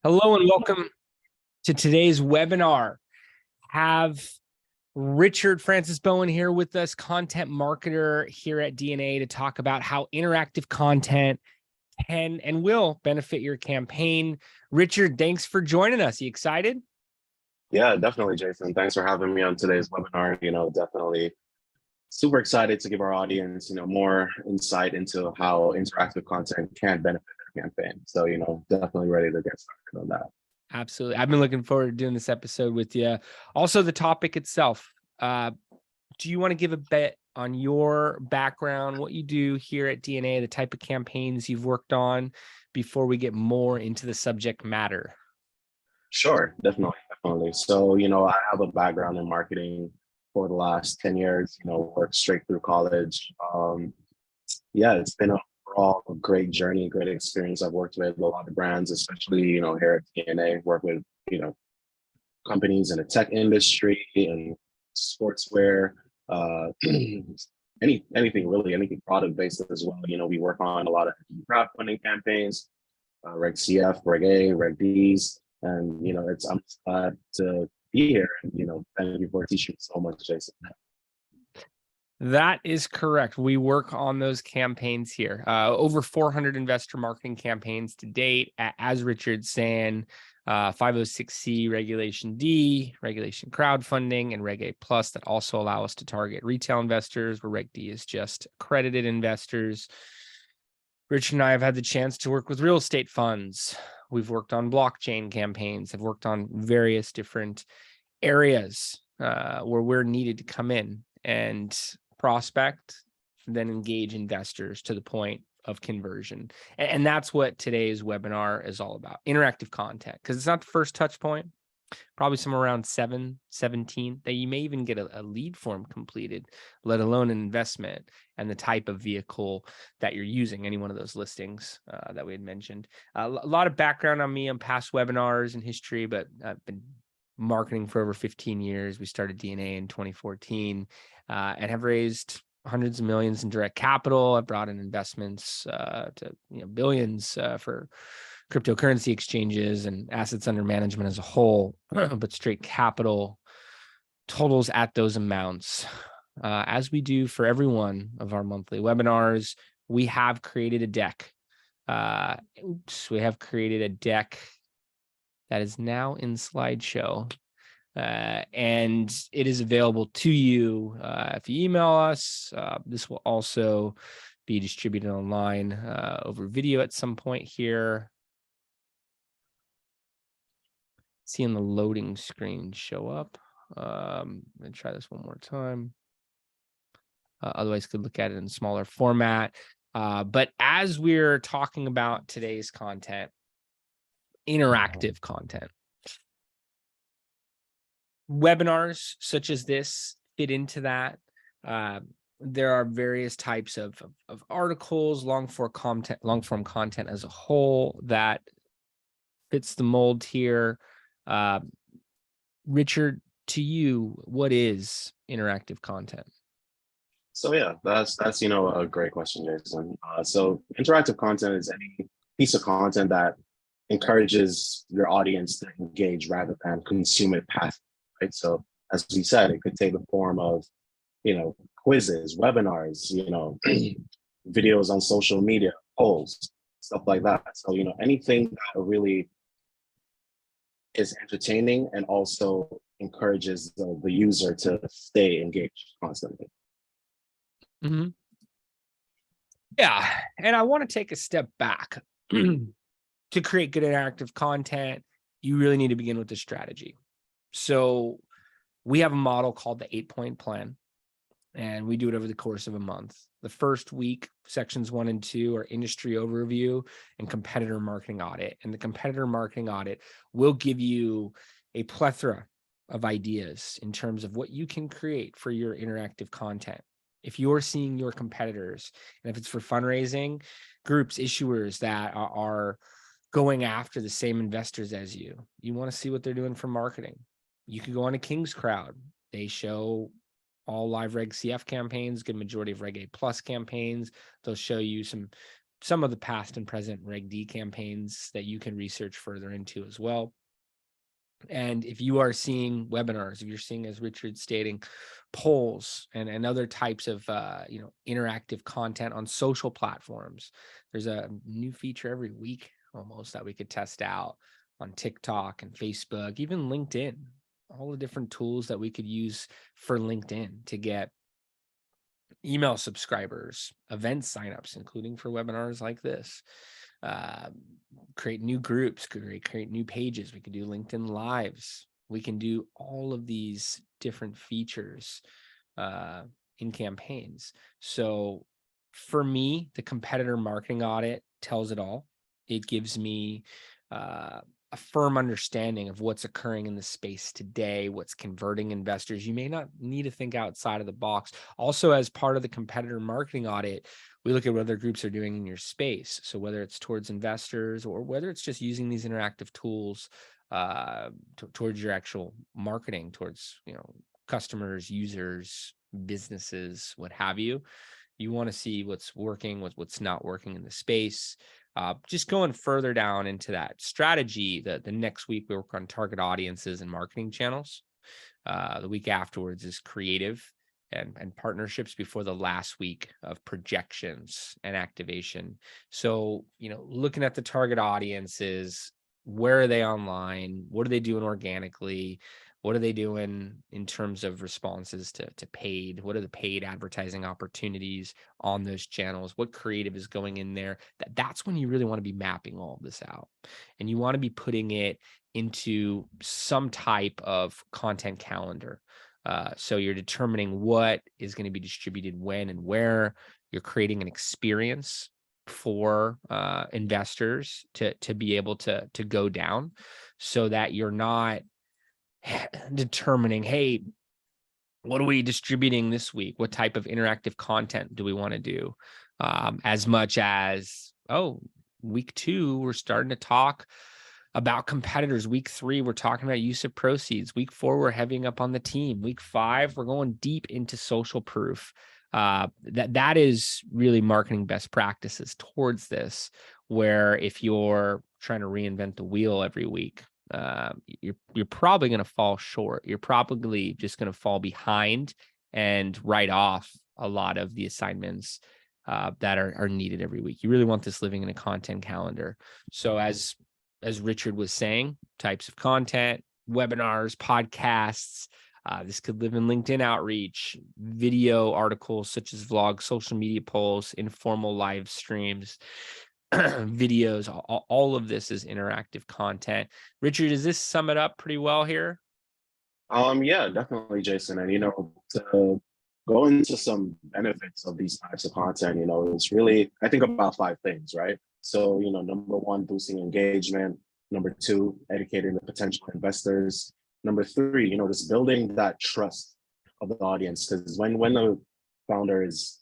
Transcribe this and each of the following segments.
Hello and welcome to today's webinar. Have Richard Francis-Bowen here with us, content marketer here at DNA, to talk about how interactive content can and will benefit your campaign. Richard, thanks for joining us. You excited? Yeah, definitely, Jason. Thanks for having me on today's webinar. Definitely super excited to give our audience, more insight into how interactive content can benefit their campaign. So, definitely ready to get started on that. Absolutely. I've been looking forward to doing this episode with you. Also, the topic itself. Do you want to give a bit on your background, what you do here at DNA, the type of campaigns you've worked on before we get more into the subject matter? Sure, definitely. So, I have a background in marketing for the last 10 years, worked straight through college. Yeah, it's been overall a great journey, great experience. I've worked with a lot of brands, especially, here at DNA, work with, companies in the tech industry and sportswear, anything product based as well. We work on a lot of crowdfunding campaigns, Reg CF, Reg A, Reg Ds, and I'm just glad to be here. And thank you for teaching so much, Jason. That is correct. We work on those campaigns here. Over 400 investor marketing campaigns to date. As Richard's saying, 506C Regulation D, Regulation Crowdfunding, and Reg A Plus that also allow us to target retail investors, where Reg D is just accredited investors. Richard and I have had the chance to work with real estate funds. We've worked on blockchain campaigns, have worked on various different areas where we're needed to come in and prospect, then engage investors to the point of conversion. And that's what today's webinar is all about, interactive content, because it's not the first touch point, probably somewhere around 17 that you may even get a lead form completed, let alone an investment and the type of vehicle that you're using, any one of those listings that we had mentioned. A lot of background on me on past webinars and history, but I've been marketing for over 15 years. We started DNA in 2014 and have raised hundreds of millions in direct capital. I've brought in investments to billions for cryptocurrency exchanges and assets under management as a whole, but straight capital totals at those amounts. As we do for every one of our monthly webinars, we have created a deck. We have created a deck that is now in slideshow. And it is available to you if you email us. This will also be distributed online over video at some point here. Seeing the loading screen show up. I'm going to try this one more time. Otherwise, could look at it in smaller format. But as we're talking about today's content, interactive content, webinars such as this fit into that. There are various types of articles, long form content as a whole that fits the mold here. Richard, to you, what is interactive content? So yeah, that's a great question, Jason. So interactive content is any piece of content that encourages your audience to engage rather than consume it passively, right? So as we said, it could take the form of, quizzes, webinars, videos on social media, polls, stuff like that. So, anything that really is entertaining and also encourages the user to stay engaged constantly. Mm-hmm. Yeah, and I want to take a step back. To create good interactive content, you really need to begin with the strategy. So we have a model called the 8-point plan, and we do it over the course of a month. The first week, sections 1 and 2 are industry overview and competitor marketing audit. And the competitor marketing audit will give you a plethora of ideas in terms of what you can create for your interactive content. If you're seeing your competitors, and if it's for fundraising, groups, issuers that are going after the same investors as you want to see what they're doing for marketing. You could go on a King's Crowd. They show all live Reg CF campaigns, good majority of Reg A Plus campaigns. They'll show you some some of the past and present Reg D campaigns that you can research further into as well. And if you are seeing webinars, if you're seeing, as Richard's stating, polls and other types of interactive content on social platforms, there's a new feature every week almost that we could test out on TikTok and Facebook, even LinkedIn, all the different tools that we could use for LinkedIn to get email subscribers, event signups, including for webinars like this. Create new groups, create new pages. We can do LinkedIn Lives. We can do all of these different features in campaigns. So for me, the competitor marketing audit tells it all. It gives me a firm understanding of what's occurring in the space today, what's converting investors. You may not need to think outside of the box. Also, as part of the competitor marketing audit, we look at what other groups are doing in your space. So whether it's towards investors or whether it's just using these interactive tools towards your actual marketing, towards customers, users, businesses, what have you. You want to see what's working, what's not working in the space. Just going further down into that strategy, the next week we work on target audiences and marketing channels. The week afterwards is creative and partnerships before the last week of projections and activation. So, looking at the target audiences, where are they online? What are they doing organically? What are they doing in terms of responses to paid? What are the paid advertising opportunities on those channels? What creative is going in there? That's when you really want to be mapping all of this out. And you want to be putting it into some type of content calendar. So you're determining what is going to be distributed when and where. You're creating an experience for investors to be able to go down, so that you're not determining, hey, what are we distributing this week? What type of interactive content do we want to do? As much as, week 2, we're starting to talk about competitors. Week 3, we're talking about use of proceeds. Week 4, we're heavying up on the team. Week 5, we're going deep into social proof. That is really marketing best practices towards this, where if you're trying to reinvent the wheel every week, you're probably going to fall short. You're probably just going to fall behind and write off a lot of the assignments that are needed every week. You really want this living in a content calendar. So as Richard was saying, types of content, webinars, podcasts. This could live in LinkedIn outreach, video articles such as vlogs, social media polls, informal live streams, videos. All of this is interactive content. Richard, does this sum it up pretty well here? Yeah, definitely, Jason. And to go into some benefits of these types of content, it's really, I think about 5 things, right? So, number 1, boosting engagement. Number 2, educating the potential investors. Number 3, just building that trust of the audience. Because when the founder is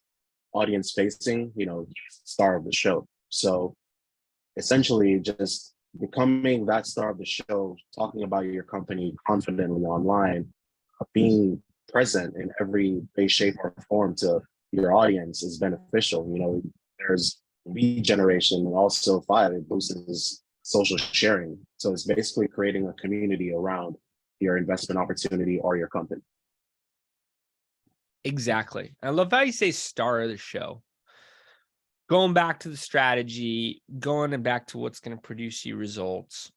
audience facing, he's the star of the show. So essentially just becoming that star of the show, talking about your company confidently online, being present in every way, shape, or form to your audience is beneficial. There's lead generation, and also 5, it boosts social sharing. So it's basically creating a community around your investment opportunity or your company. Exactly. I love how you say star of the show. Going back to the strategy, going back to what's going to produce you results,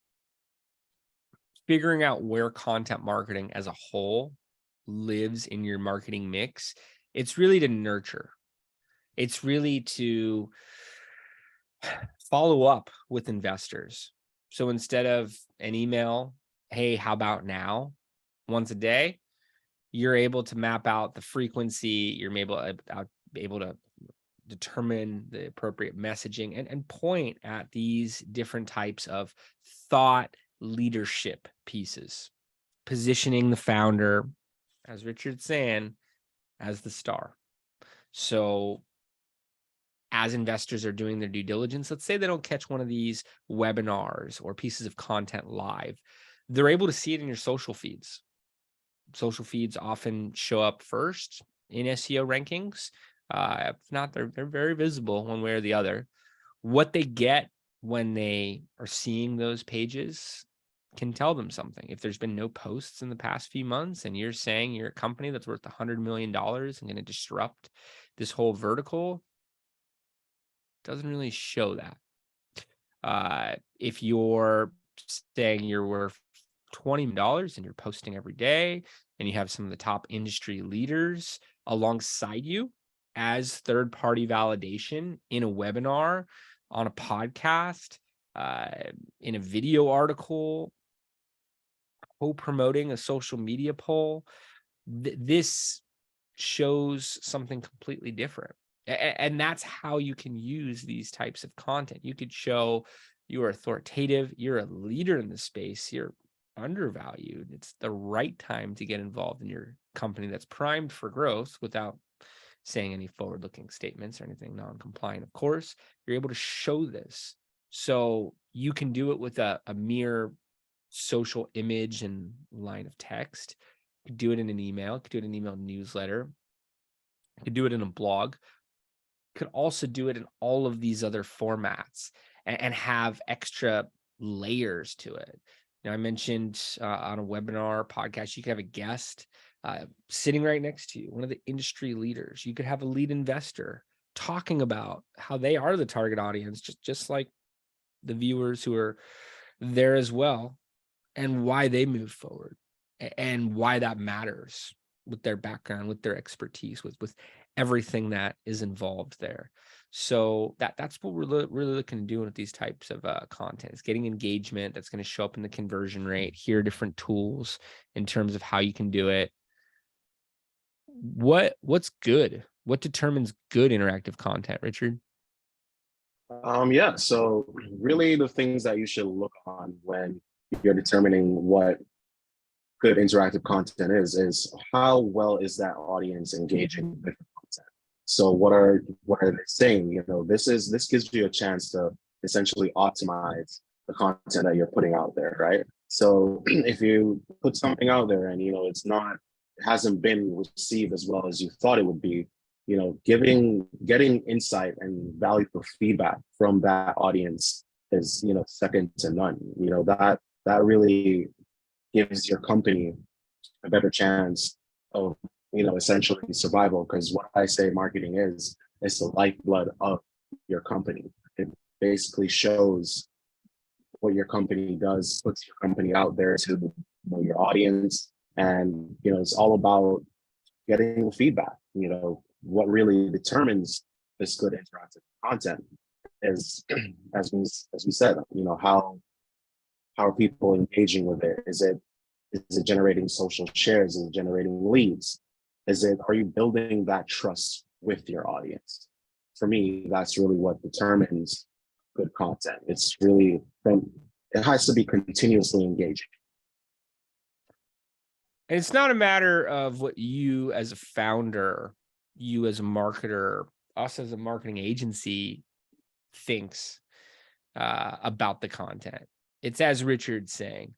figuring out where content marketing as a whole lives in your marketing mix. It's really to nurture. It's really to follow up with investors. So instead of an email, hey, how about now, once a day, you're able to map out the frequency. You're able to determine the appropriate messaging and point at these different types of thought leadership pieces, positioning the founder, as Richard's saying, as the star. So as investors are doing their due diligence, let's say they don't catch one of these webinars or pieces of content live, they're able to see it in your social feeds. Social feeds often show up first in SEO rankings. If not, they're very visible one way or the other. what they get when they are seeing those pages can tell them something. If there's been no posts in the past few months and you're saying you're a company that's worth $100 million and going to disrupt this whole vertical, doesn't really show that. If you're saying you're worth $20 million and you're posting every day and you have some of the top industry leaders alongside you as third-party validation in a webinar, on a podcast, in a video article, co-promoting a social media poll, this shows something completely different. And that's how you can use these types of content. You could show you're authoritative, you're a leader in the space, you're undervalued. It's the right time to get involved in your company that's primed for growth without saying any forward-looking statements or anything non-compliant. Of course, you're able to show this. So you can do it with a mere social image and line of text. You could do it in an email, you could do it in an email newsletter, you could do it in a blog, you could also do it in all of these other formats and have extra layers to it. You know, I mentioned on a webinar podcast, you could have a guest sitting right next to you, one of the industry leaders. You could have a lead investor talking about how they are the target audience, just like the viewers who are there as well, and why they move forward and why that matters with their background, with their expertise, with everything that is involved there. So that's what we're really looking to do with these types of content. It's getting engagement that's going to show up in the conversion rate. Here are different tools in terms of how you can do it. What's good? What determines good interactive content, Richard? Yeah, so really the things that you should look on when you're determining what good interactive content is how well is that audience engaging with the content. So what are they saying? You know, this gives you a chance to essentially optimize the content that you're putting out there, right? So if you put something out there and it hasn't been received as well as you thought it would be, getting insight and valuable feedback from that audience is second to none. That really gives your company a better chance of essentially survival, because what I say marketing is the lifeblood of your company. It basically shows what your company does, puts your company out there to your audience, and it's all about getting feedback. What really determines this good interactive content is, as we said, how are people engaging with it? Is it generating social shares? Is it generating leads? Are you building that trust with your audience? For me, that's really what determines good content. It has to be continuously engaging. And it's not a matter of what you as a founder, you as a marketer, us as a marketing agency thinks about the content. It's as Richard's saying,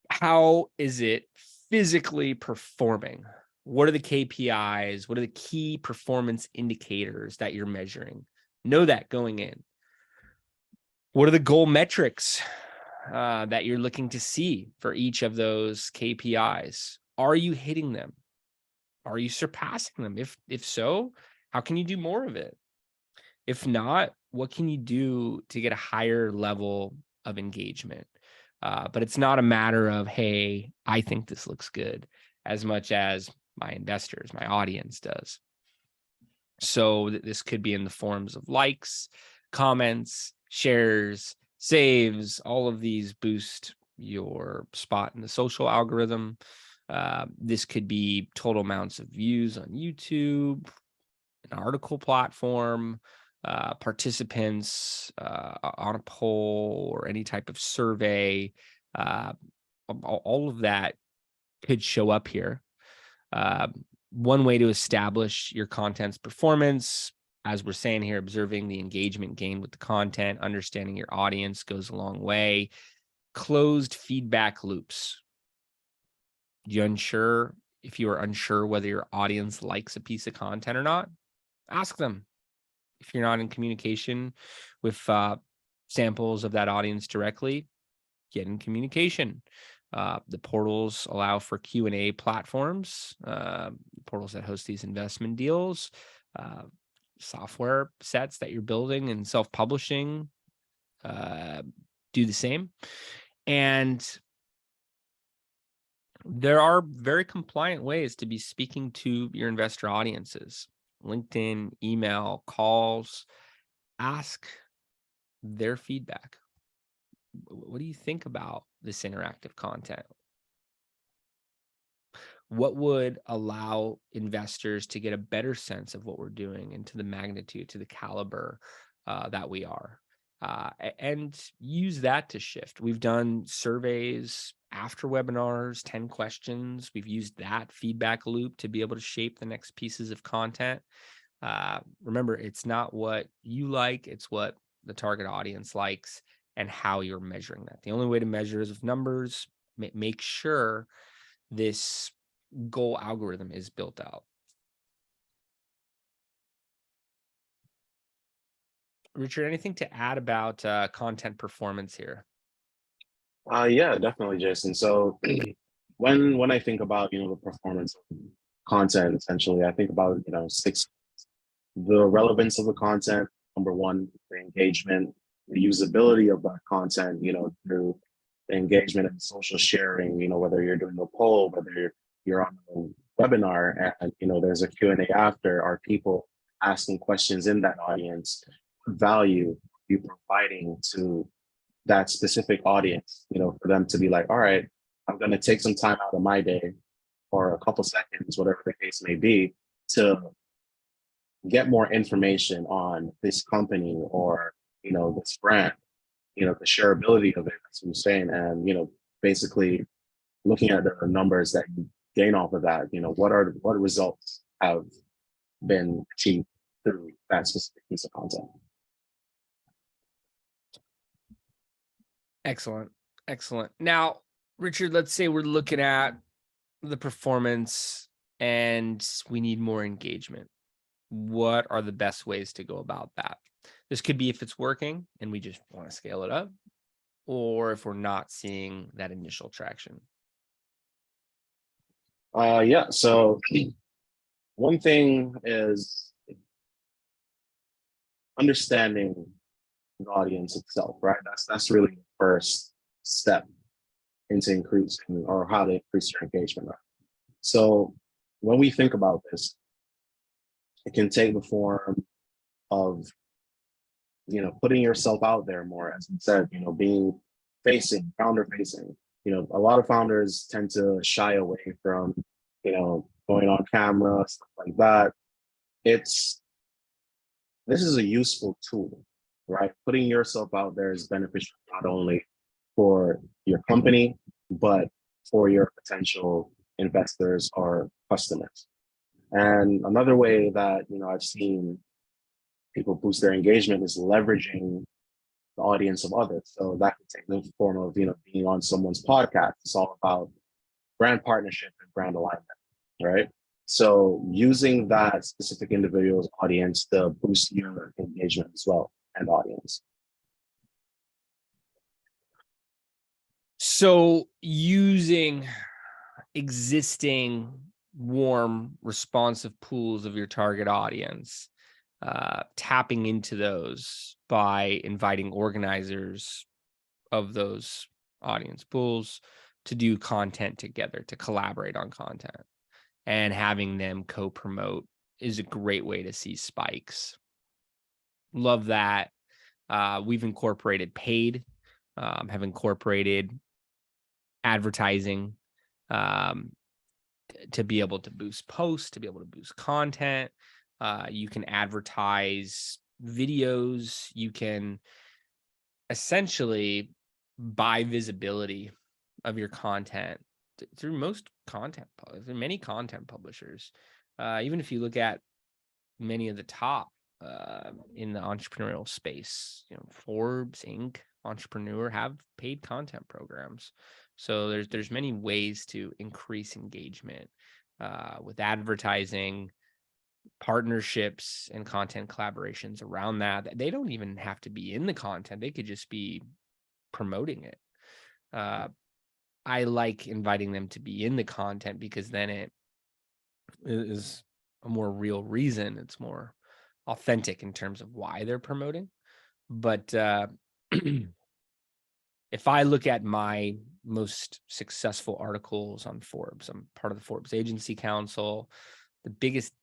how is it physically performing? What are the KPIs? What are the key performance indicators that you're measuring? Know that going in. What are the goal metrics that you're looking to see for each of those KPIs? Are you hitting them? Are you surpassing them? If so, how can you do more of it? If not, what can you do to get a higher level of engagement? But it's not a matter of, hey, I think this looks good, as much as my investors, my audience does. So this could be in the forms of likes, comments, shares, saves. All of these boost your spot in the social algorithm. This could be total amounts of views on YouTube, an article platform, participants on a poll or any type of survey. All of that could show up here. One way to establish your content's performance, as we're saying here, observing the engagement gained with the content, understanding your audience goes a long way. Closed feedback loops. If you are unsure whether your audience likes a piece of content or not, ask them. If you're not in communication with samples of that audience directly, get in communication. The portals allow for Q&A platforms, portals that host these investment deals, software sets that you're building and self-publishing do the same. And there are very compliant ways to be speaking to your investor audiences: LinkedIn, email, calls. Ask their feedback. What do you think about this interactive content? What would allow investors to get a better sense of what we're doing and to the magnitude, to the caliber that we are, and use that to shift? We've done surveys after webinars, 10 questions. We've used that feedback loop to be able to shape the next pieces of content. Remember, it's not what you like, it's what the target audience likes and how you're measuring that. The only way to measure is with numbers. Make sure this goal algorithm is built out. Richard, anything to add about content performance here? Yeah, definitely, Jason. So when I think about, the performance of content, essentially, I think about, the relevance of the content. Number one, the engagement, the usability of that content, through the engagement and social sharing, whether you're doing a poll, whether you're on a webinar and, there's a Q&A after, are people asking questions in that audience? What value are you providing to that specific audience, for them to be like, all right, I'm going to take some time out of my day or a couple seconds, whatever the case may be, to get more information on this company or, this brand, the shareability of it, as we were saying, and, basically looking at the numbers that you gain off of that, what results have been achieved through that specific piece of content. Excellent. Excellent. Now, Richard, let's say we're looking at the performance and we need more engagement. What are the best ways to go about that? This could be if it's working and we just want to scale it up, or if we're not seeing that initial traction. Yeah. So one thing is understanding the audience itself, right? That's really the first step into increasing, or how to increase your engagement. Right? So when we think about this, it can take the form of, putting yourself out there more, as you said, being founder facing. A lot of founders tend to shy away from, going on camera, stuff like that. This is a useful tool, right? Putting yourself out there is beneficial not only for your company, but for your potential investors or customers. And another way that, I've seen people boost their engagement is leveraging the audience of others. So that could take the form of, being on someone's podcast. It's all about brand partnership and brand alignment, right? So using that specific individual's audience to boost your engagement as well and audience. So using existing warm, responsive pools of your target audience, tapping into those by inviting organizers of those audience pools to do content together, to collaborate on content, and having them co-promote is a great way to see spikes. Love that. We've incorporated paid, have incorporated advertising to be able to boost posts, to be able to boost content. You can advertise videos. You can essentially buy visibility of your content through many content publishers. Even if you look at many of the top in the entrepreneurial space, Forbes, Inc., Entrepreneur have paid content programs. So there's many ways to increase engagement with advertising, partnerships and content collaborations around that. They don't even have to be in the content. They could just be promoting it. I like inviting them to be in the content because then it is a more real reason. It's more authentic in terms of why they're promoting. But if I look at my most successful articles on Forbes, I'm part of the Forbes Agency Council. The biggest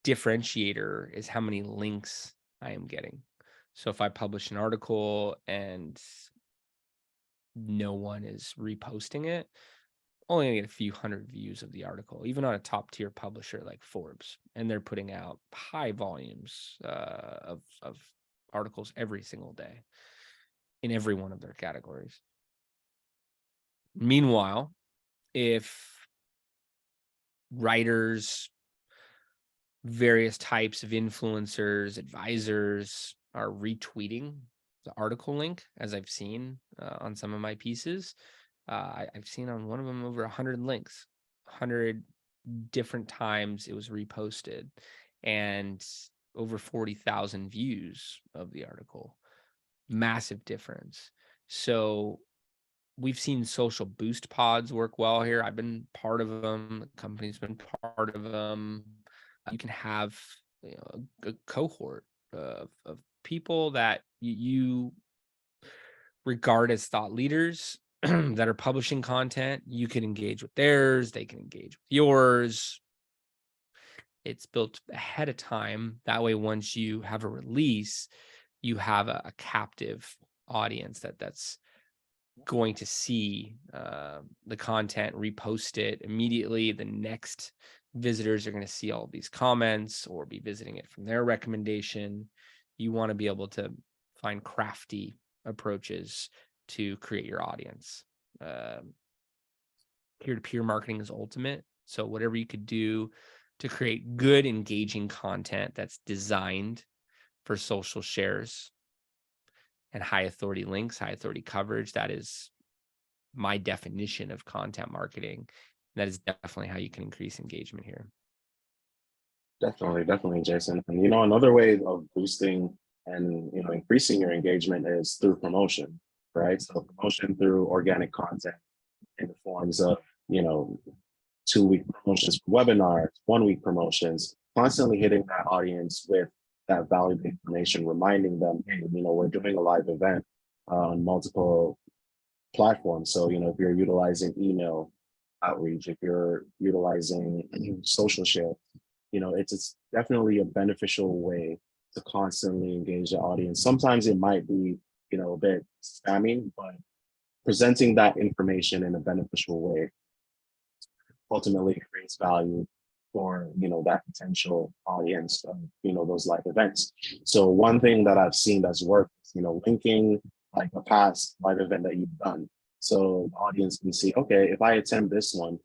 differentiator is how many links I am getting. So if I publish an article and no one is reposting it, only gonna get a few hundred views of the article, even on a top tier publisher like Forbes, and they're putting out high volumes of articles every single day in every one of their categories. Meanwhile, if writers, various types of influencers, advisors are retweeting the article link, as I've seen on some of my pieces, I've seen on one of them over 100 links, 100 different times it was reposted, and over 40,000 views of the article. Massive difference. So we've seen social boost pods work well here. I've been part of them. The company's been part of them. You can have, you know, a cohort of people that you regard as thought leaders that are publishing content. You can engage with theirs. They can engage with yours. It's built ahead of time. That way, once you have a release, you have a captive audience that's going to see the content, repost it immediately. The next visitors are going to see all these comments or be visiting it from their recommendation. You want to be able to find crafty approaches to create your audience. Peer-to-peer marketing is ultimate. So whatever you could do to create good, engaging content that's designed for social shares and high authority links, high authority coverage, that is my definition of content marketing. That is definitely how you can increase engagement here. Definitely, Jason. And you know, another way of boosting and increasing your engagement is through promotion, right? So promotion through organic content in the forms of 2-week promotions for webinars, 1-week promotions, constantly hitting that audience with that valuable information, reminding them, hey, we're doing a live event on multiple platforms. So, if you're utilizing email outreach, if you're utilizing social share, it's definitely a beneficial way to constantly engage the audience. Sometimes it might be, a bit spammy, but presenting that information in a beneficial way ultimately creates value for that potential audience of those live events. So one thing that I've seen that's worked is linking like a past live event that you've done, so the audience can see, okay, if I attend this one,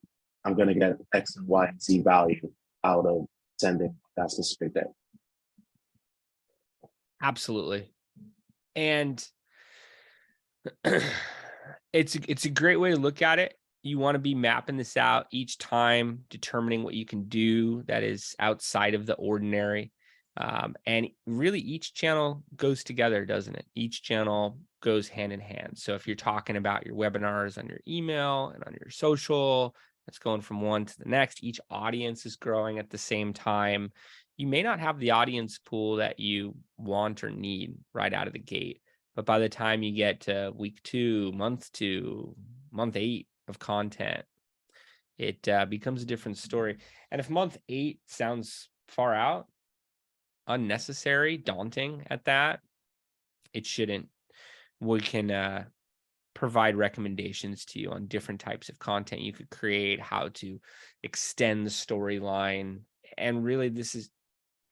I'm going to get X and Y and Z value out of attending that specific day. Absolutely. And it's a great way to look at it. You want to be mapping this out each time, determining what you can do that is outside of the ordinary. And really each channel goes together, doesn't it? Each channel goes hand in hand. So if you're talking about your webinars on your email and on your social, it's going from one to the next. Each audience is growing at the same time. You may not have the audience pool that you want or need right out of the gate, but by the time you get to week 2, month 2, month 8 of content, it becomes a different story. And if month 8 sounds far out, unnecessary, daunting at that, it shouldn't. We can provide recommendations to you on different types of content you could create, how to extend the storyline. And really, this is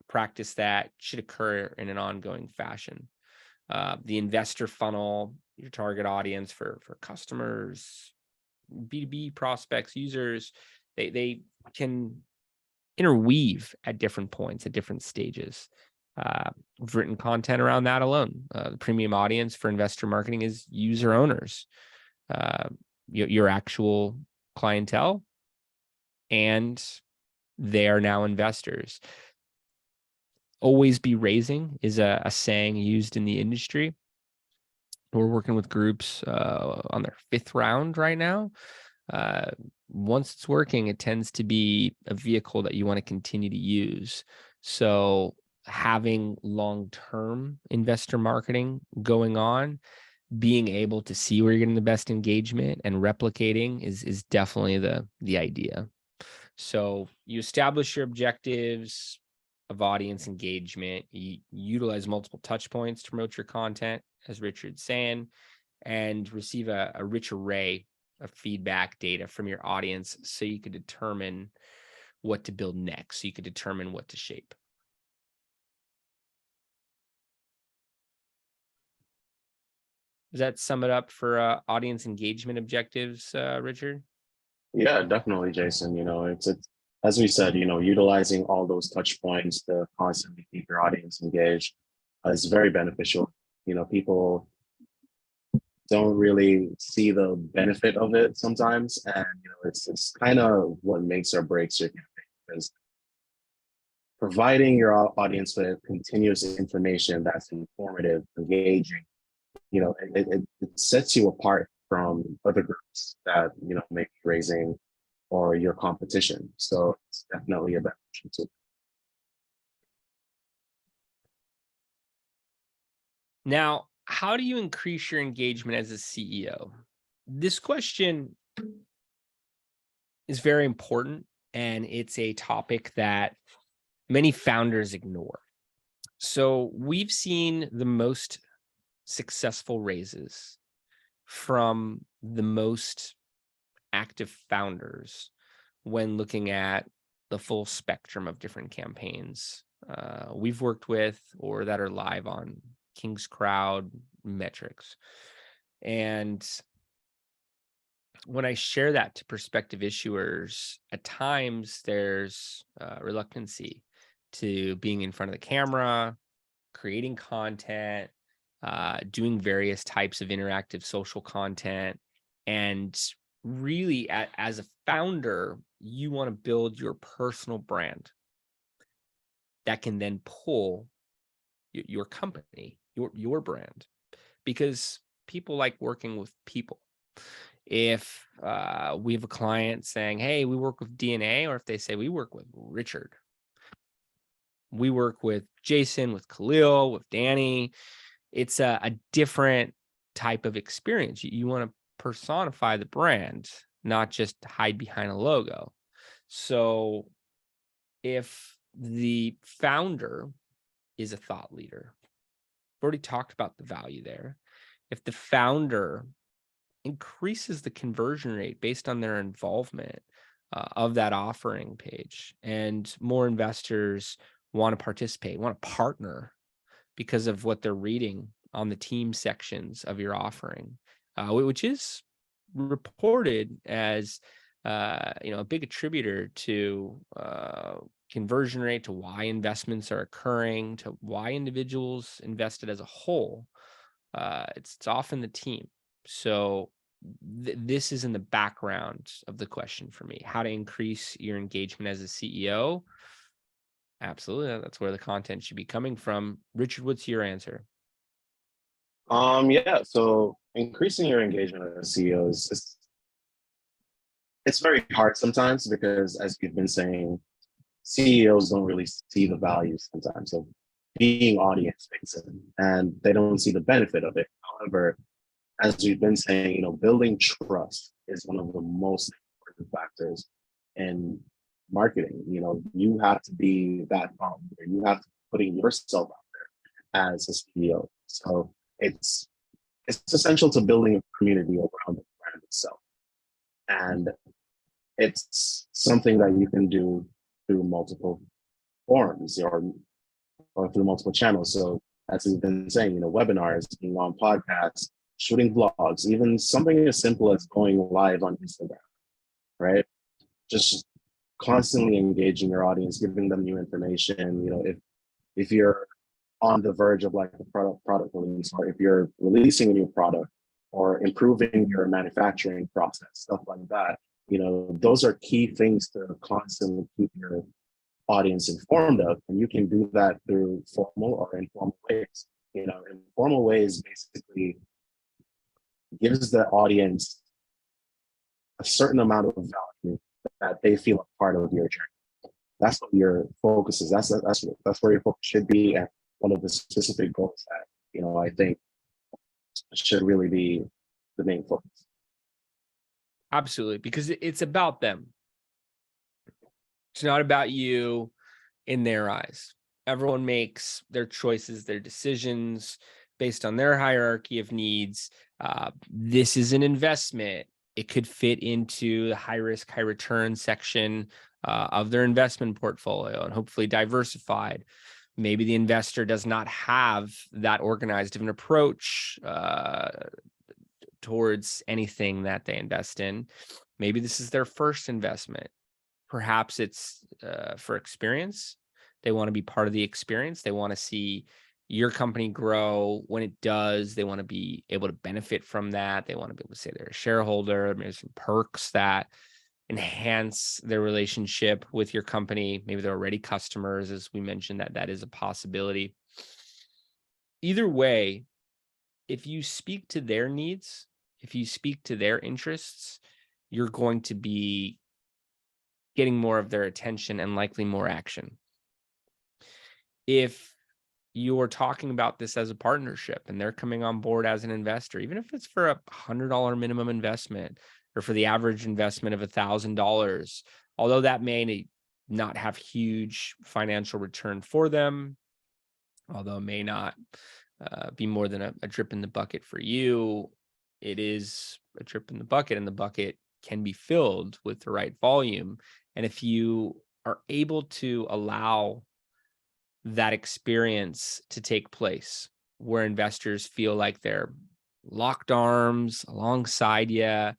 practice that should occur in an ongoing fashion. The investor funnel, your target audience for customers, B2B prospects, users, they can interweave at different points, at different stages. We've written content around that alone. The premium audience for investor marketing is user owners, your actual clientele, and they are now investors. always be raising is a saying used in the industry. We're working with groups on their 5th round right now. Once it's working, it tends to be a vehicle that you want to continue to use. So having long-term investor marketing going on, being able to see where you're getting the best engagement and replicating is definitely the idea. So you establish your objectives of audience engagement, you utilize multiple touch points to promote your content, as Richard's saying, and receive a rich array of feedback data from your audience so you could determine what to build next, so you could determine what to shape. Does that sum it up for audience engagement objectives, Richard? Yeah, definitely, Jason. It's as we said, utilizing all those touch points to constantly keep your audience engaged is very beneficial. People don't really see the benefit of it sometimes, and it's kind of what makes or breaks your campaign, because providing your audience with continuous information that's informative, engaging, it sets you apart from other groups that may be raising or your competition. So it's definitely a beneficial tool. Now, how do you increase your engagement as a CEO? This question is very important, and it's a topic that many founders ignore. So we've seen the most successful raises from the most active founders when looking at the full spectrum of different campaigns we've worked with or that are live on King's Crowd metrics. And when I share that to prospective issuers, at times there's reluctancy to being in front of the camera, creating content, doing various types of interactive social content. And really, as a founder, you want to build your personal brand that can then pull your company, your brand, because people like working with people. If we have a client saying, hey, we work with DNA, or if they say we work with Richard, we work with Jason, with Khalil, with Danny, it's a different type of experience. You want to personify the brand, not just hide behind a logo. So if the founder is a thought leader, we've already talked about the value there. If the founder increases the conversion rate based on their involvement of that offering page, and more investors want to participate, want to partner because of what they're reading on the team sections of your offering, which is reported as a big attributor to conversion rate, to why investments are occurring, to why individuals invested as a whole. It's often the team. So this is in the background of the question for me: how to increase your engagement as a CEO. Absolutely, that's where the content should be coming from. Richard, what's your answer? Yeah, so increasing your engagement as CEO it's very hard sometimes, because as you've been saying, CEOs don't really see the value sometimes of being audience facing, and they don't see the benefit of it. However, as we've been saying, building trust is one of the most important factors in marketing. You have to be that founder. You have to be putting yourself out there as a CEO. So it's essential to building a community around the brand itself. And it's something that you can do through multiple forums or through multiple channels. So as we've been saying, webinars, being on podcasts, shooting vlogs, even something as simple as going live on Instagram, right? Just constantly engaging your audience, giving them new information. If you're on the verge of like a product release, or if you're releasing a new product or improving your manufacturing process, stuff like that, those are key things to constantly keep your audience informed of. And you can do that through formal or informal ways. Informal ways basically gives the audience a certain amount of value that they feel a part of your journey. That's what your focus is. That's where your focus should be, and one of the specific goals that I think should really be the main focus. Absolutely, because it's about them. It's not about you in their eyes. Everyone makes their choices, their decisions based on their hierarchy of needs. This is an investment. It could fit into the high risk, high return section of their investment portfolio, and hopefully diversified. Maybe the investor does not have that organized of an approach towards anything that they invest in. Maybe this is their first investment. Perhaps it's for experience. They want to be part of the experience. They want to see your company grow. When it does, they want to be able to benefit from that. They want to be able to say they're a shareholder. There's some perks that enhance their relationship with your company. Maybe they're already customers, as we mentioned, that is a possibility. Either way, if you speak to their needs, if you speak to their interests, you're going to be getting more of their attention and likely more action. If you're talking about this as a partnership and they're coming on board as an investor, even if it's for $100 minimum investment or for the average investment of $1,000, although that may not have huge financial return for them, although it may not be more than a drip in the bucket for you, it is a drip in the bucket, and the bucket can be filled with the right volume. And if you are able to allow that experience to take place where investors feel like they're locked arms alongside you,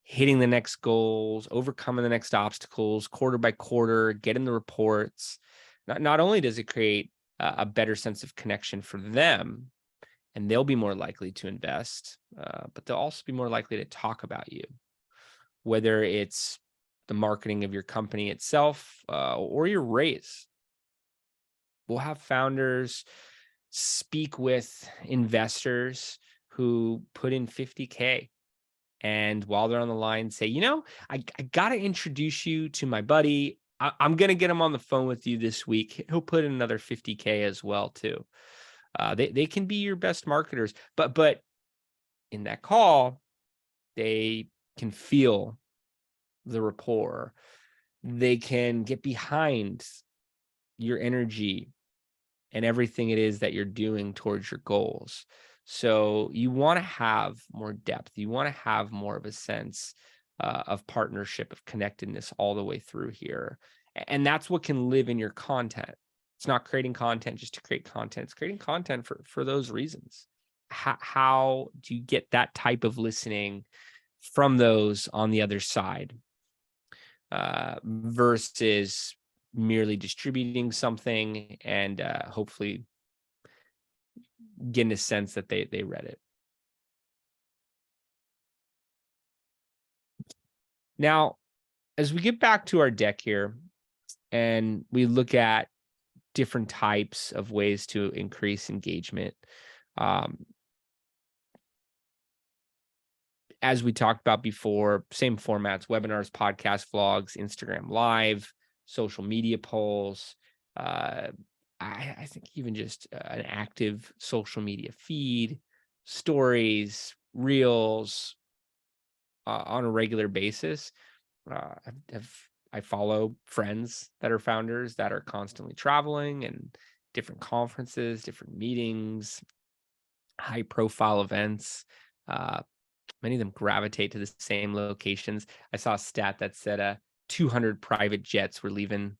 hitting the next goals, overcoming the next obstacles, quarter by quarter, getting the reports, not only does it create a better sense of connection for them, and they'll be more likely to invest, but they'll also be more likely to talk about you, whether it's the marketing of your company itself or your raise. We'll have founders speak with investors who put in $50K. And while they're on the line, say, I got to introduce you to my buddy. I'm going to get him on the phone with you this week. He'll put in another $50K as well, too. They can be your best marketers. But in that call, they can feel the rapport. They can get behind your energy and everything it is that you're doing towards your goals. So you want to have more depth. You want to have more of a sense of partnership, of connectedness all the way through here. And that's what can live in your content. It's not creating content just to create content. It's creating content for those reasons. How do you get that type of listening from those on the other side versus merely distributing something and hopefully getting a sense that they read it. Now, as we get back to our deck here and we look at different types of ways to increase engagement, as we talked about before, same formats: webinars, podcasts, vlogs, Instagram Live, social media polls. I think even just an active social media feed, stories, reels on a regular basis. I follow friends that are founders that are constantly traveling and different conferences, different meetings, high profile events. Many of them gravitate to the same locations. I saw a stat that said 200 private jets were leaving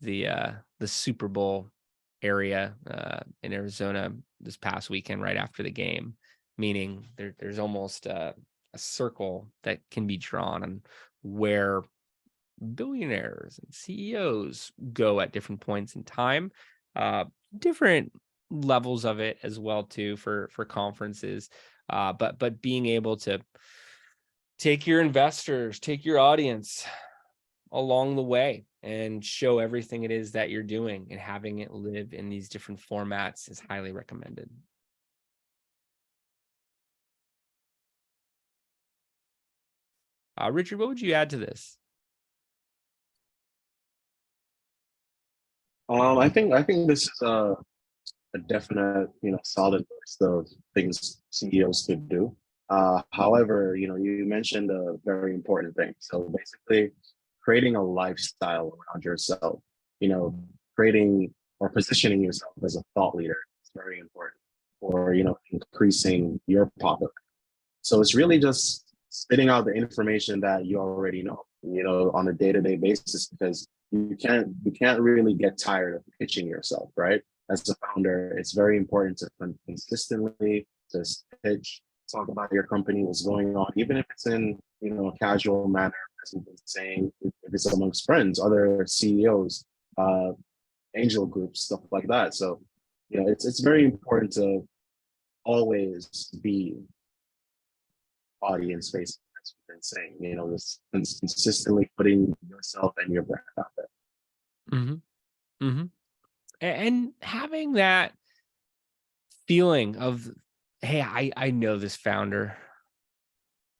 the Super Bowl area in Arizona this past weekend right after the game, meaning there's almost a circle that can be drawn on where billionaires and CEOs go at different points in time, different levels of it as well too for conferences, but being able to take your investors, take your audience along the way and show everything it is that you're doing, and having it live in these different formats is highly recommended. Richard, what would you add to this? I think this is a definite, solid list of things CEOs could do. However, you mentioned a very important thing. So basically, creating a lifestyle around yourself, creating or positioning yourself as a thought leader is very important for, increasing your popularity. So it's really just spitting out the information that you already know, on a day-to-day basis, because you can't really get tired of pitching yourself, right? As a founder, it's very important to consistently just pitch, talk about your company, what's going on, even if it's in a casual manner, as we've been saying, if it's amongst friends, other CEOs, angel groups, stuff like that. So, it's very important to always be audience facing, as we've been saying, just consistently putting yourself and your brand out there. Mm-hmm. Mm-hmm. And having that feeling of, hey, I know this founder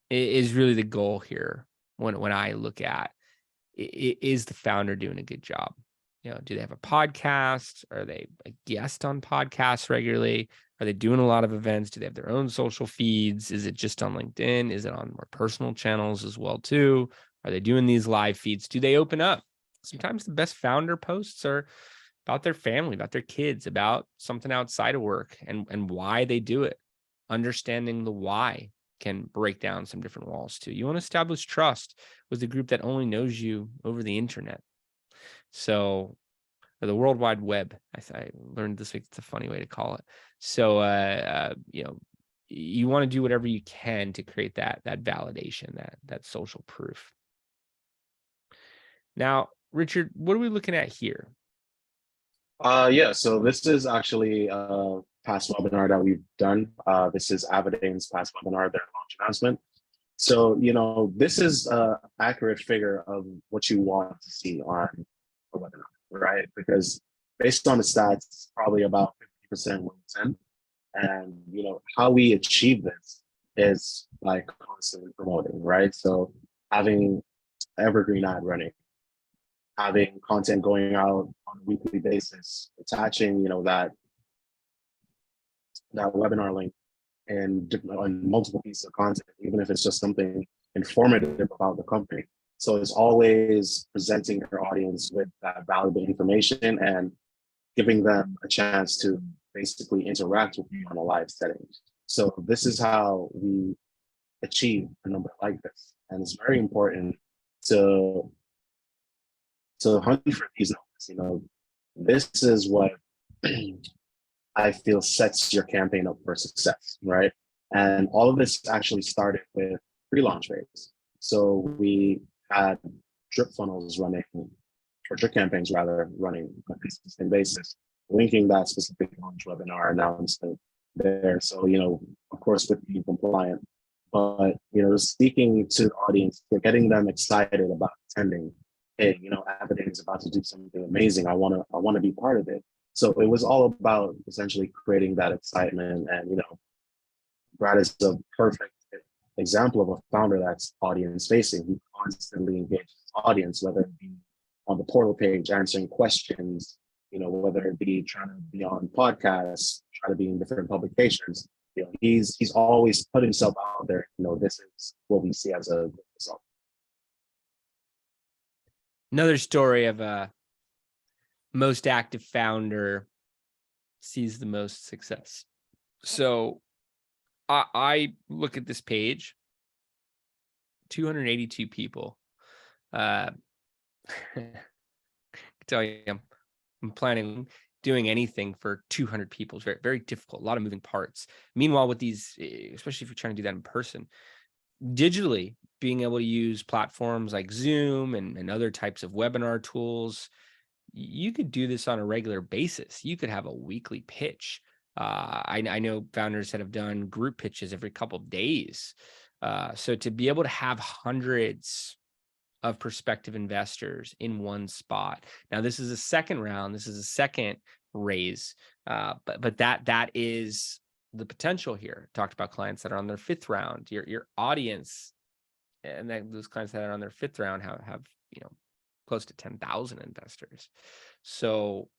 is really the goal here. When I look at, is the founder doing a good job? Do they have a podcast? Are they a guest on podcasts regularly? Are they doing a lot of events? Do they have their own social feeds? Is it just on LinkedIn? Is it on more personal channels as well too? Are they doing these live feeds? Do they open up? Sometimes the best founder posts are about their family, about their kids, about something outside of work, and why they do it. Understanding the why can break down some different walls too. You want to establish trust with a group that only knows you over the internet. So, or the World Wide Web, I learned this week, it's a funny way to call it. So, you want to do whatever you can to create that validation, that social proof. Now, Richard, what are we looking at here? Yeah, so this is actually a past webinar that we've done. This is Avadain's past webinar, their launch announcement. So, this is an accurate figure of what you want to see on a webinar, right? Because based on the stats, it's probably about 50% will attend. And, how we achieve this is by constantly promoting, right? So having evergreen ad running, having content going out on a weekly basis, attaching, that webinar link and on multiple pieces of content, even if it's just something informative about the company. So it's always presenting your audience with that valuable information and giving them a chance to basically interact with you on a live setting. So this is how we achieve a number like this. And it's very important to hunt for these numbers. This is what I feel sets your campaign up for success, right? And all of this actually started with pre-launch phase. So we had drip funnels running, or drip campaigns rather, running on a consistent basis, linking that specific launch webinar announcement there. So, of course, with being compliant, but, speaking to the audience, getting them excited about attending. Hey, Avadain is about to do something amazing. I want to be part of it. So it was all about essentially creating that excitement. And, Brad is a perfect example of a founder that's audience facing. He constantly engages his audience, whether it be on the portal page, answering questions, whether it be trying to be on podcasts, trying to be in different publications. He's always put himself out there. This is what we see as a good result. Another story of a most active founder sees the most success. So I look at this page, 282 people. I tell you, I'm planning doing anything for 200 people is very, very difficult. A lot of moving parts. Meanwhile, with these, especially if you're trying to do that in person, digitally, being able to use platforms like Zoom and other types of webinar tools, you could do this on a regular basis. You could have a weekly pitch. I know founders that have done group pitches every couple of days. So to be able to have hundreds of prospective investors in one spot. Now, this is a second round. This is a second raise, but that is the potential here. Talked about clients that are on their fifth round. Your audience, and then those clients that are on their fifth round have close to 10,000 investors. So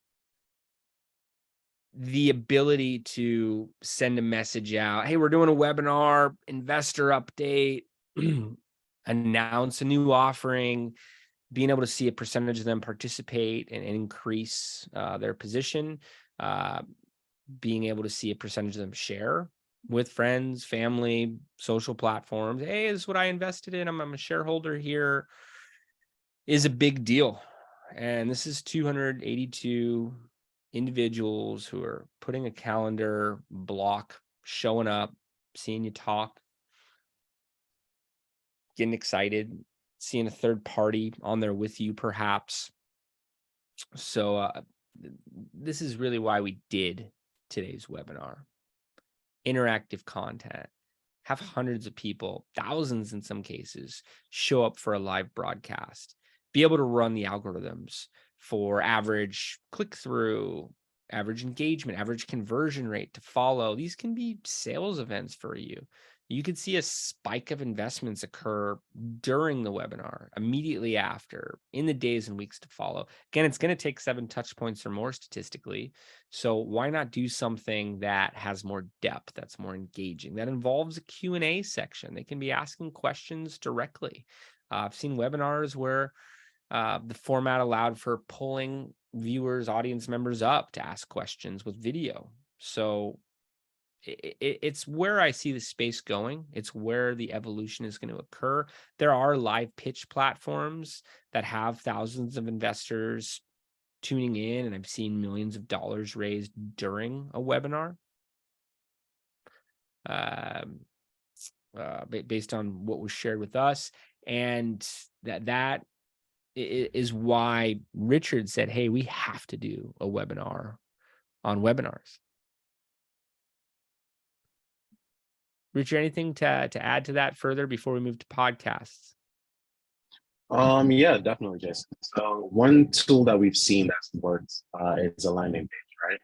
the ability to send a message out, hey, we're doing a webinar, investor update, announce a new offering, being able to see a percentage of them participate and increase their position, being able to see a percentage of them share with friends, family, social platforms. Hey, this is what I invested in. I'm a shareholder here, is a big deal. And this is 282 individuals who are putting a calendar block, showing up, seeing you talk, getting excited, seeing a third party on there with you, perhaps. So this is really why we did today's webinar. Interactive content, have hundreds of people, thousands in some cases, show up for a live broadcast, be able to run the algorithms for average click-through, average engagement, average conversion rate to follow. These can be sales events for you. You could see a spike of investments occur during the webinar, immediately after, in the days and weeks to follow. Again, it's going to take 7 touch points or more statistically. So why not do something that has more depth, that's more engaging, that involves a Q&A section? They can be asking questions directly. I've seen webinars where the format allowed for pulling viewers, audience members up to ask questions with video. So it's where I see the space going. It's where the evolution is going to occur. There are live pitch platforms that have thousands of investors tuning in, and I've seen millions of dollars raised during a webinar. Based on what was shared with us, and that is why Richard said, hey, we have to do a webinar on webinars. Richard, anything to add to that further before we move to podcasts? Yeah, definitely, Jason. So one tool that we've seen that's worked is a landing page, right?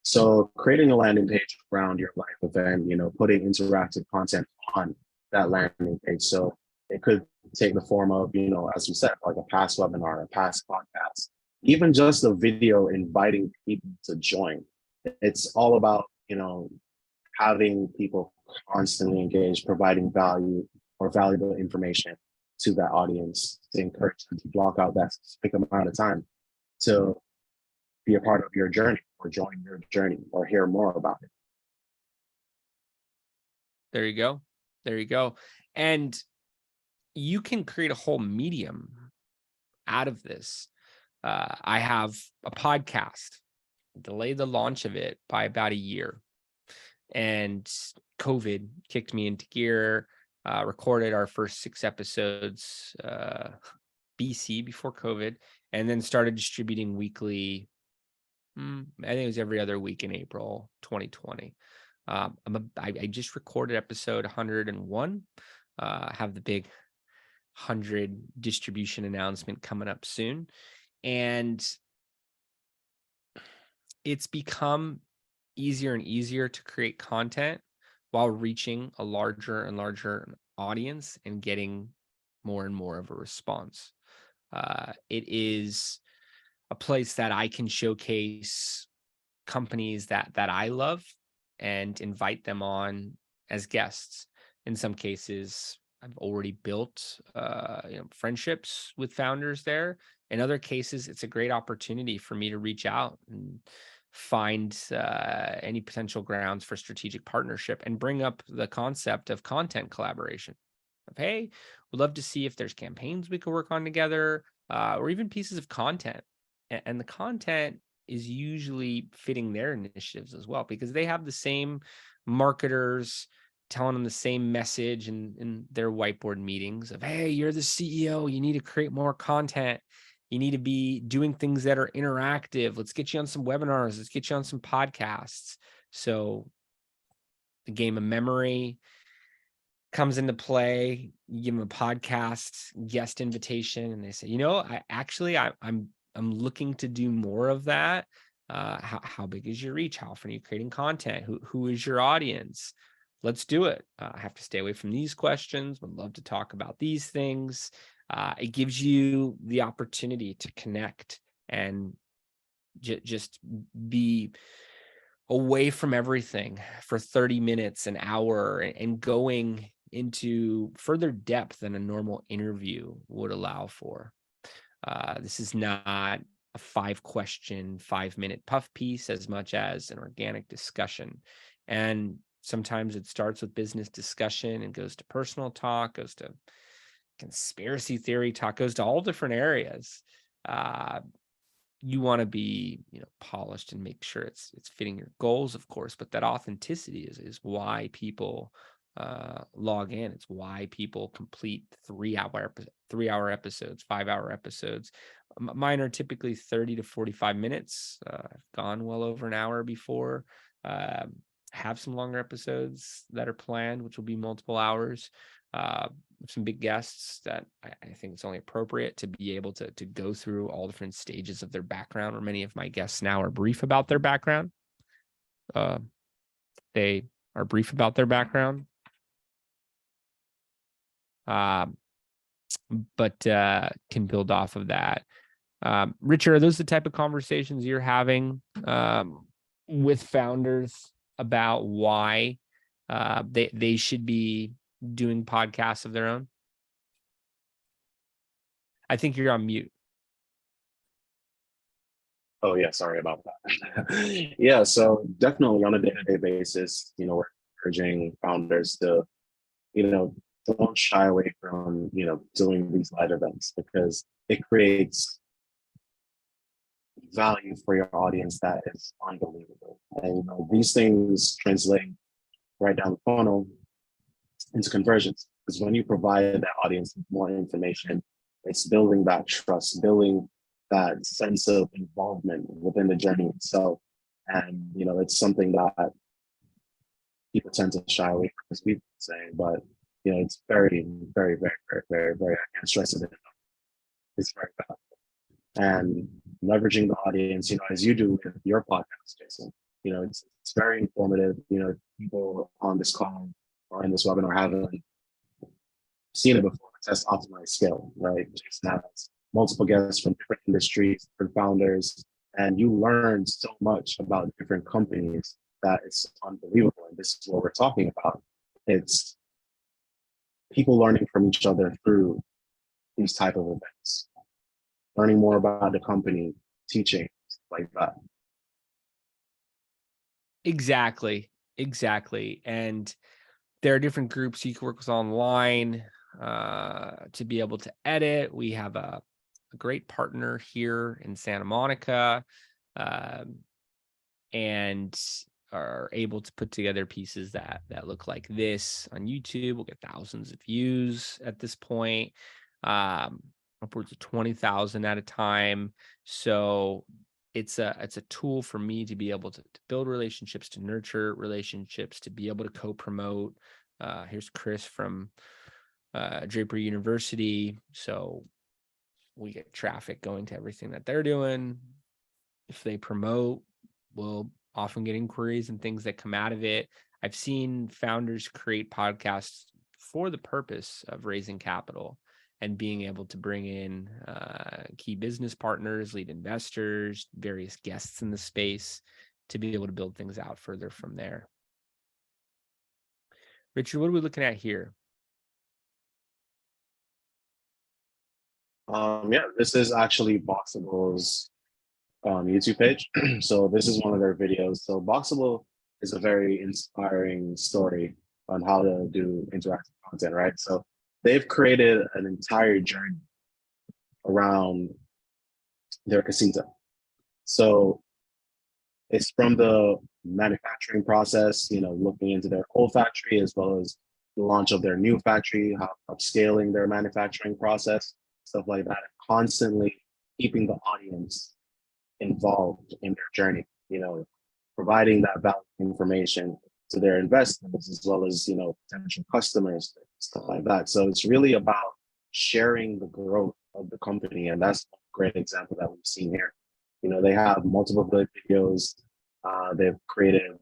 So creating a landing page around your live event, putting interactive content on that landing page. So it could take the form of, as you said, like a past webinar, a past podcast, even just a video inviting people to join. It's all about, having people constantly engaged, providing value or valuable information to that audience to encourage them to block out that specific amount of time to be a part of your journey or join your journey or hear more about it. There you go. There you go. And you can create a whole medium out of this. I have a podcast, delayed the launch of it by about a year. And COVID kicked me into gear, recorded our first 6 episodes BC before COVID, and then started distributing weekly. I think it was every other week in April 2020. I just recorded episode 101. Have the big 100 distribution announcement coming up soon. And it's become easier and easier to create content while reaching a larger and larger audience and getting more and more of a response. It is a place that I can showcase companies that I love and invite them on as guests. In some cases, I've already built friendships with founders there. In other cases, it's a great opportunity for me to reach out and find any potential grounds for strategic partnership and bring up the concept of content collaboration. Of, hey, we'd love to see if there's campaigns we could work on together, or even pieces of content. And the content is usually fitting their initiatives as well, because they have the same marketers telling them the same message in their whiteboard meetings of, hey, you're the CEO, you need to create more content. You need to be doing things that are interactive. Let's get you on some webinars. Let's get you on some podcasts. So the game of memory, comes into play. You give them a podcast guest invitation, and they say, I'm looking to do more of that. How big is your reach? How often are you creating content? Who is your audience? Let's do it. I have to stay away from these questions. Would love to talk about these things. It gives you the opportunity to connect and just be away from everything for 30 minutes, an hour, and going into further depth than a normal interview would allow for. This is not a 5-question, 5-minute puff piece as much as an organic discussion. And sometimes it starts with business discussion and goes to personal talk, goes to conspiracy theory talk, goes to all different areas. You want to be, polished and make sure it's fitting your goals, of course, but that authenticity is why people log in. It's why people complete 3-hour episodes, 5-hour episodes. Mine are typically 30 to 45 minutes. I've gone well over an hour before. Have some longer episodes that are planned, which will be multiple hours. Some big guests that I think it's only appropriate to be able to go through all different stages of their background, or many of my guests now are brief about their background. They are brief about their background. But can build off of that. Richard, are those the type of conversations you're having with founders about why they should be doing podcasts of their own? I think you're on mute. Oh yeah, sorry about that. Yeah, so definitely on a day-to-day basis, we're encouraging founders to, don't shy away from, doing these live events, because it creates value for your audience that is unbelievable. And these things translate right down the funnel into conversions, because when you provide that audience with more information, it's building that trust, building that sense of involvement within the journey itself. And it's something that people tend to shy away from, as we've been saying, but it's very, very, very, very, very, very, I can't stress it enough. It's very valuable. And leveraging the audience, as you do with your podcast, Jason, it's very informative. People on this call or in this webinar haven't seen it before. It's optimized scale, right? Jason has multiple guests from different industries, different founders, and you learn so much about different companies that it's unbelievable. And this is what we're talking about. It's people learning from each other through these type of events, learning more about the company, teaching, like that. Exactly. And there are different groups you can work with online to be able to edit. We have a great partner here in Santa Monica, and are able to put together pieces that look like this on YouTube. We'll get thousands of views at this point, upwards of 20,000 at a time. So it's a tool for me to be able to build relationships, to nurture relationships, to be able to co-promote. Here's Chris from Draper University. So we get traffic going to everything that they're doing. If they promote, we'll often get inquiries and things that come out of it. I've seen founders create podcasts for the purpose of raising capital and being able to bring in key business partners, lead investors, various guests in the space to be able to build things out further from there. Richard, what are we looking at here? Yeah, this is actually Boxable's YouTube page. So this is one of their videos. So Boxable is a very inspiring story on how to do interactive content, right? So they've created an entire journey around their casita. So it's from the manufacturing process, looking into their old factory, as well as the launch of their new factory, how upscaling their manufacturing process, stuff like that, constantly keeping the audience involved in their journey, providing that valuable information to their investors, as well as, potential customers, stuff like that. So it's really about sharing the growth of the company. And that's a great example that we've seen here. They have multiple videos. They've created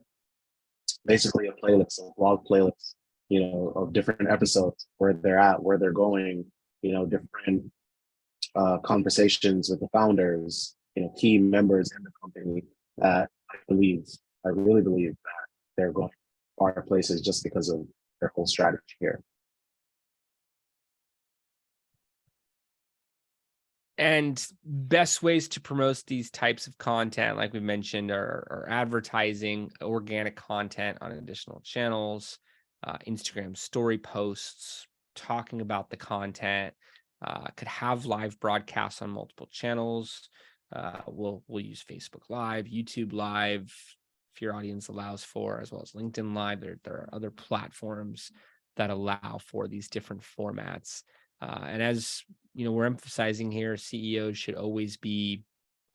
basically a playlist, a blog playlist, of different episodes, where they're at, where they're going, different conversations with the founders, key members in the company, that I really believe that they're going far places just because of their whole strategy here. And best ways to promote these types of content, like we mentioned, are advertising, organic content on additional channels, Instagram story posts, talking about the content, could have live broadcasts on multiple channels. We'll use Facebook Live, YouTube Live, if your audience allows for, as well as LinkedIn Live. There are other platforms that allow for these different formats. And as we're emphasizing here, CEOs should always be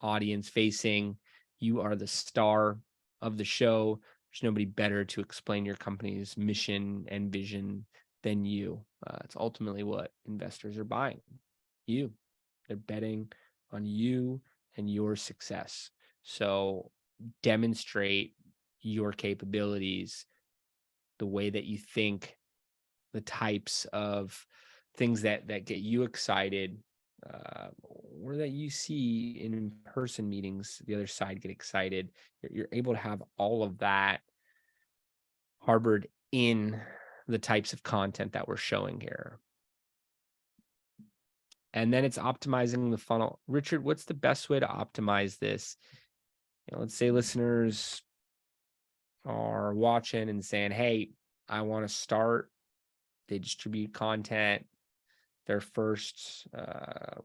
audience facing. You are the star of the show. There's nobody better to explain your company's mission and vision than you. It's ultimately what investors are buying. You. They're betting on you and your success. So demonstrate your capabilities, the way that you think, the types of things that get you excited, or that you see in in-person meetings, the other side get excited. You're able to have all of that harbored in the types of content that we're showing here. And then it's optimizing the funnel. Richard, what's the best way to optimize this? Let's say listeners are watching and saying, hey, I want to start. They distribute content. Their first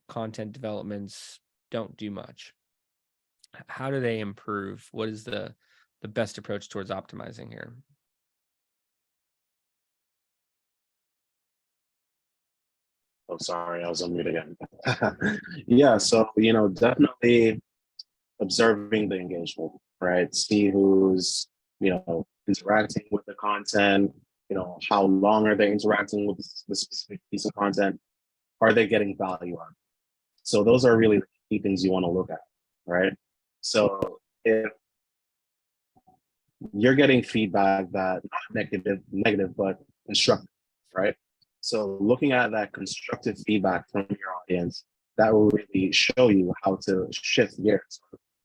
content developments don't do much. How do they improve? What is the best approach towards optimizing here? Oh, sorry, I was on mute again. Yeah, so definitely observing the engagement, right? See who's interacting with the content. How long are they interacting with the specific piece of content? Are they getting value out of it? So those are really the key things you want to look at, right? So if you're getting feedback that not negative, but constructive, right? So looking at that constructive feedback from your audience, that will really show you how to shift gears,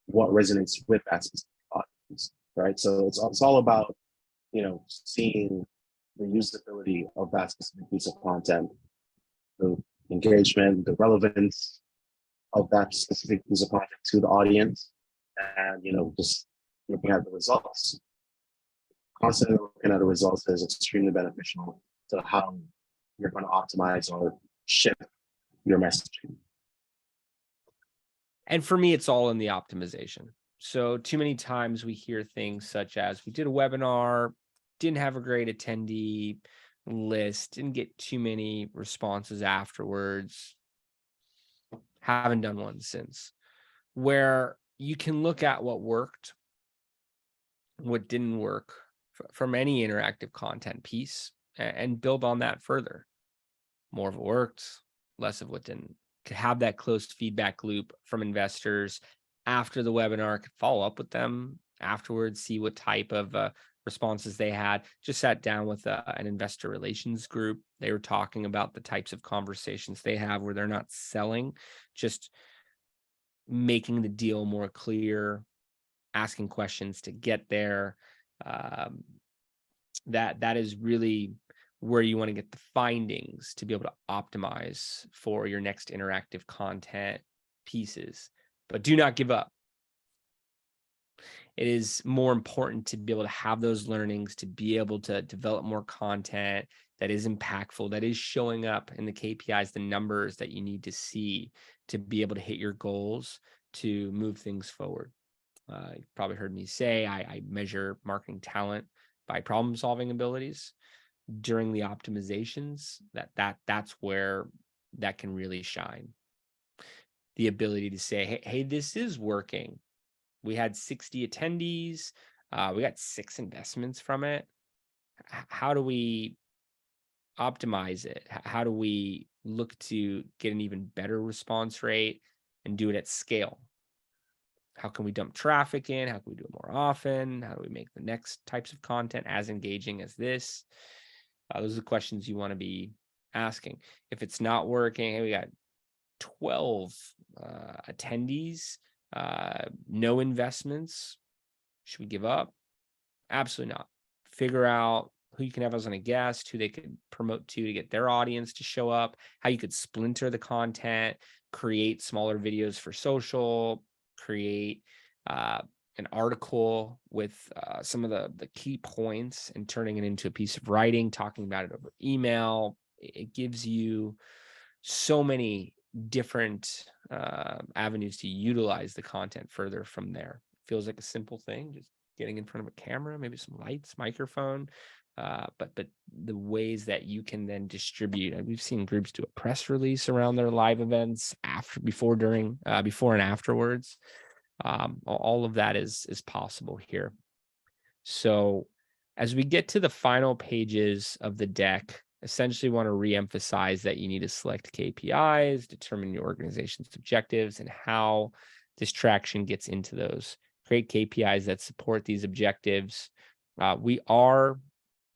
what resonates with that specific audience, right? So it's all about, seeing the usability of that specific piece of content, the engagement, the relevance of that specific piece of content to the audience, and just looking at the results. Constantly looking at the results is extremely beneficial to how you're going to optimize or shift your messaging. And for me, it's all in the optimization. So too many times we hear things such as, we did a webinar, didn't have a great attendee list, didn't get too many responses afterwards, haven't done one since. Where you can look at what worked, what didn't work from any interactive content piece, and build on that further. More of what worked, less of what didn't. Could have that close feedback loop from investors after the webinar, could follow up with them afterwards, see what type of responses they had. Just sat down with an investor relations group. They were talking about the types of conversations they have where they're not selling, just making the deal more clear, asking questions to get there. That is really where you want to get the findings to be able to optimize for your next interactive content pieces. But do not give up. It is more important to be able to have those learnings, to be able to develop more content that is impactful, that is showing up in the KPIs, the numbers that you need to see to be able to hit your goals, to move things forward. You've probably heard me say I measure marketing talent by problem solving abilities. During the optimizations, that's where that can really shine. The ability to say, hey, this is working. We had 60 attendees. We got 6 investments from it. how do we optimize it? How do we look to get an even better response rate and do it at scale? How can we dump traffic in? How can we do it more often? How do we make the next types of content as engaging as this? Those are the questions you want to be asking. If it's not working, hey, we got 12 attendees, no investments. Should we give up? Absolutely not. Figure out who you can have as a guest, who they could promote to get their audience to show up, how you could splinter the content, create smaller videos for social, create an article with some of the key points and turning it into a piece of writing, talking about it over email. It gives you so many different avenues to utilize the content further from there. Feels like a simple thing, just getting in front of a camera, maybe some lights, microphone, but the ways that you can then distribute. We've seen groups do a press release around their live events before and afterwards. All of that is possible here. So as we get to the final pages of the deck, essentially want to reemphasize that you need to select KPIs, determine your organization's objectives, and how this traction gets into those. Create KPIs that support these objectives. We are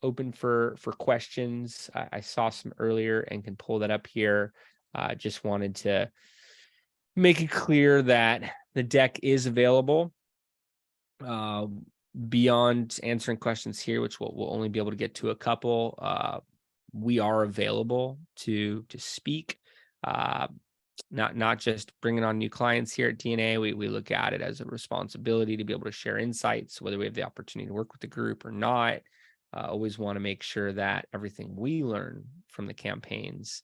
open for questions. I saw some earlier and can pull that up here. Just wanted to make it clear that the deck is available. Beyond answering questions here, which we'll only be able to get to a couple, we are available to speak. Not just bringing on new clients here at DNA. We look at it as a responsibility to be able to share insights, whether we have the opportunity to work with the group or not. Always want to make sure that everything we learn from the campaigns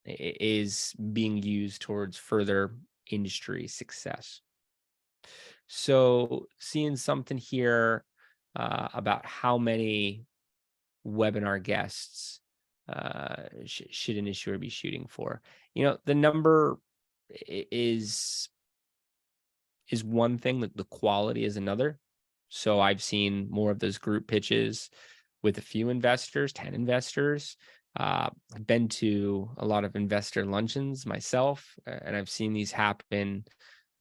is being used towards further industry success. So seeing something here about how many webinar guests should an issuer be shooting for? The number is one thing, the quality is another. So I've seen more of those group pitches with a few investors, 10 investors. I've been to a lot of investor luncheons myself, and I've seen these happen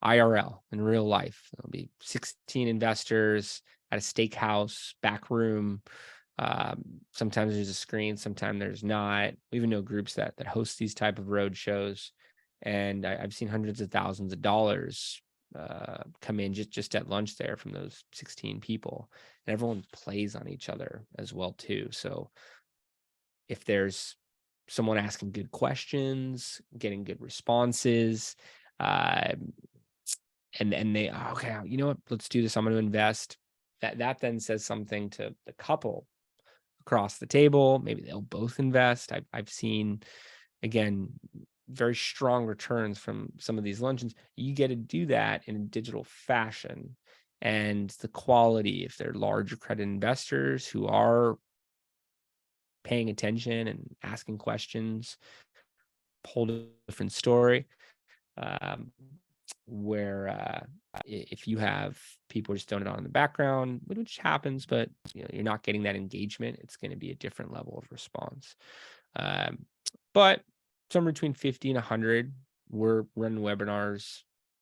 IRL, in real life. There'll be 16 investors at a steakhouse, back room. Sometimes there's a screen, sometimes there's not. We even know groups that host these type of road shows, and I've seen hundreds of thousands of dollars come in just at lunch there from those 16 people, and everyone plays on each other as well too. So if there's someone asking good questions, getting good responses, and they, okay, you know what, let's do this, I'm going to invest. That then says something to the couple across the table. Maybe they'll both invest. I've seen, again, very strong returns from some of these luncheons. You get to do that in a digital fashion, and the quality, if they're larger credit investors who are paying attention and asking questions, whole different story. Where if you have people just throwing it on in the background, which happens, but you're not getting that engagement, it's going to be a different level of response. But somewhere between 50 and 100, we're running webinars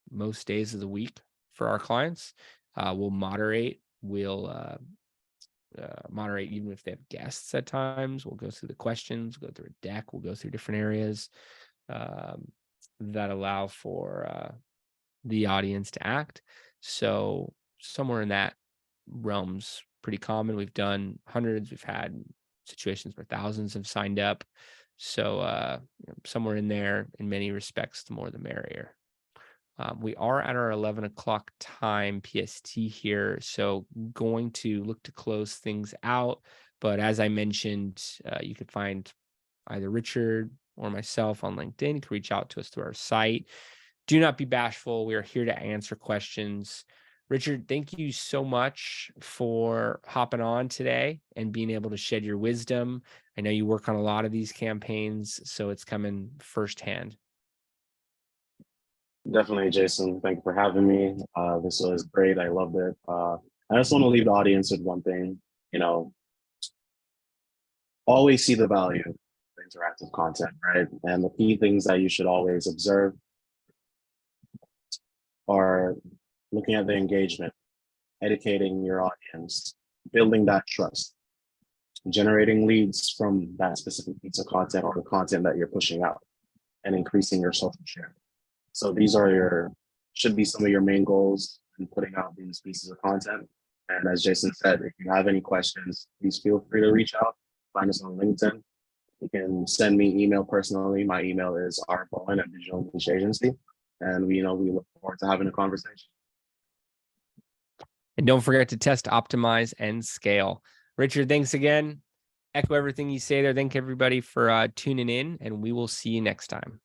most days of the week for our clients. We'll moderate. We'll moderate even if they have guests at times. We'll go through the questions, go through a deck, we'll go through different areas that allow for the audience to act. So somewhere in that realm's pretty common. We've done hundreds. We've had situations where thousands have signed up. So somewhere in there, in many respects, the more the merrier. We are at our 11 o'clock time PST here, so going to look to close things out. But as I mentioned, you could find either Richard or myself on LinkedIn. You can reach out to us through our site. Do not be bashful. We are here to answer questions. Richard, thank you so much for hopping on today and being able to shed your wisdom. I know you work on a lot of these campaigns, so it's coming firsthand. Definitely, Jason. Thank you for having me. This was great. I loved it. I just want to leave the audience with one thing. you know, always see the value of interactive content, right? And the key things that you should always observe are looking at the engagement, educating your audience, building that trust, generating leads from that specific piece of content or the content that you're pushing out, and increasing your social share. So these are should be some of your main goals in putting out these pieces of content. And as Jason said, if you have any questions, please feel free to reach out. Find us on LinkedIn. You can send me email personally. My email is rbowen@digitalnicheagency. And we look forward to having a conversation. And don't forget to test, optimize, and scale. Richard, thanks again. Echo everything you say there. Thank everybody for tuning in, and we will see you next time.